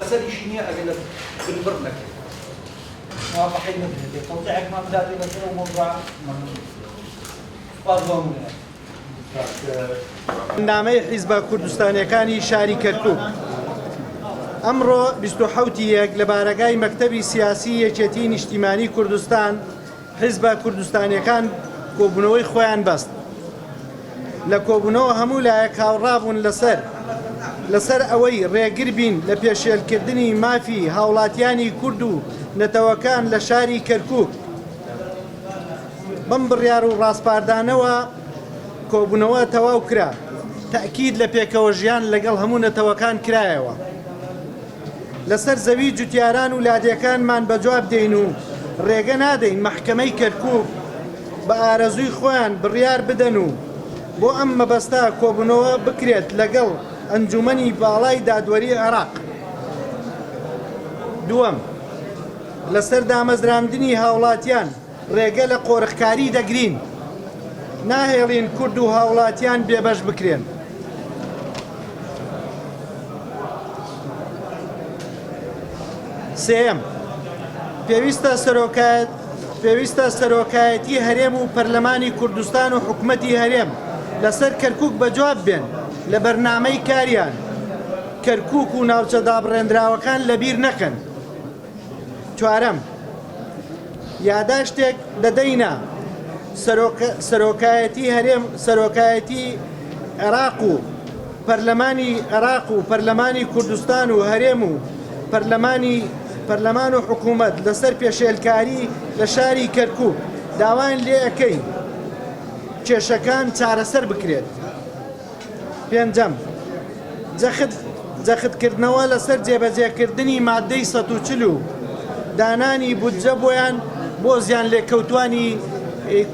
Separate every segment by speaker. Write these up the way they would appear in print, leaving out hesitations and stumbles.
Speaker 1: سەریشی نییە ئەگەر لە بنبڕ نەکرد
Speaker 2: واضحين نبدأ توضيحك ما بدأت إلى موضوع أرضهم
Speaker 3: نامەی حیزبە کوردستانیەکانی شاری کەرکووک ئەمڕۆ 27 لە بارگای مەکتەبی سیاسی یەکێتی نیشتیمانی کوردستان حیزبە کوردستانیەکان کۆبوونەوەی خۆیان بەست. لە کۆبوونەوە هەموو لایەک هاوڕابوون لەسەر ئەوەی ڕێگر بین لە پێشێلکردنی مافی هاوڵاتیانی کورد و نەتەوەکان لە شاری کەرکووک. بەم بڕیار و ڕاستپاردانەوە کۆبوونەوە تەواو کرا. تەکید لە پێکەوە ژیان لەگەڵ هەموو نەتەوەکان کرایەوە. لەسەر زەوی جوتیاران و لادێکانمان بەجواب دێین و ڕێگە نادەین مەحکەمەی کەرکووک بە ئارەزووی خۆیان بڕیار بدەن و بۆ ئەم مەبەستە کۆبوونەوە بکرێت لەگەڵ ئەنجومەنی باڵای دادوەری عێراق. دووەم، لەسەر دامەزراندنی هاوڵاتیان ڕێگە لە قۆرخکاری دەگرین. ناهێڵین کورد و هاوڵاتیان بێبەش بکرێن. سێم، پێویستە سەرۆکایەتی هەرێم و پەرلەمانی کوردستان و حکومەتی هەرێم لەسەر کەرکووک بەجواب بێن لە بەرنامەی کاریان. کەرکووک و ناوچە دابڕێنراوەکان لەبیر نەکەن. چوارەم، یاداشتێک دەدەینە سەرۆکایەتی عێراق و پەرلەمانی عێراق و پەرلەمانی کوردستان و هەرێم و پەرلەمان و حکوومەت لەسەر پێشێلکاری لە شاری کەرکووک داوان لێ ئەەکەین کێشەکان چارەسەر بکرێت. پێنجەم، جەختکردنەوە لەسەر جێبەجێکردنی مادەی 140 و دانانی بودجە بۆیان بۆ زیان لێکەوتوانی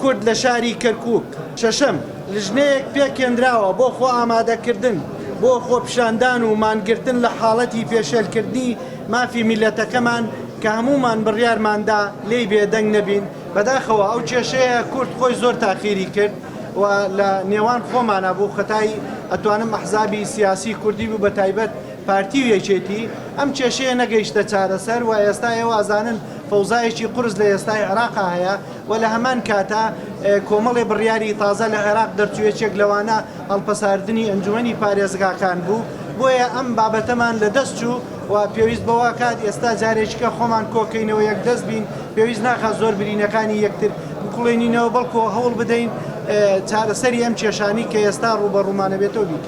Speaker 3: کورد لە شاری کەرکووک. شەشەم، لژنەیەک پێکێنراوە بۆ خۆ ئامادەکردن بۆ خۆپیشاندان و مانگرتن لە حاڵەتی پێشێلکردنی مافی میلەتەکەمان کە هەمومان بڕیارماندا لێی بێدەنگ نەبین. بەداخەوە ئەو کێشەیە کورد خۆی زۆر تاخیری کرد و لە نێوان خۆمانە بوو خەتای ئەتوانم ئەحزابی سیاسی کوردی بوو بە تایبەت پارتی و یەکێتی ئەم کێشەیە نەگەیشتە چارەسەر و ئێستا ئێوە ئازانن فەوزایەکی قورس لە ئێستای عێراقا هەیە و لە هەمان کاتە کۆمەڵی بڕیاری تازە لە عێراق دەرچوویەکێک لەوانە هەڵپەساردنی ئەنجومەنی پارێزگاکان بوو. بۆیە ئەم بابەتەمان لە دەست چوو و پێویست بەوە کات ئێستا جارێکیکە خۆمان کۆکەینەوە یەک دەست بین. پێویست ناخات زۆر برینەکانی یەکتر بکوڵێنینەوە بەڵکو هەوڵ بدەین چارەسەری ئەم کێشانی کە ئێستا ڕوبەڕوومانە بێتەوە بیکەین.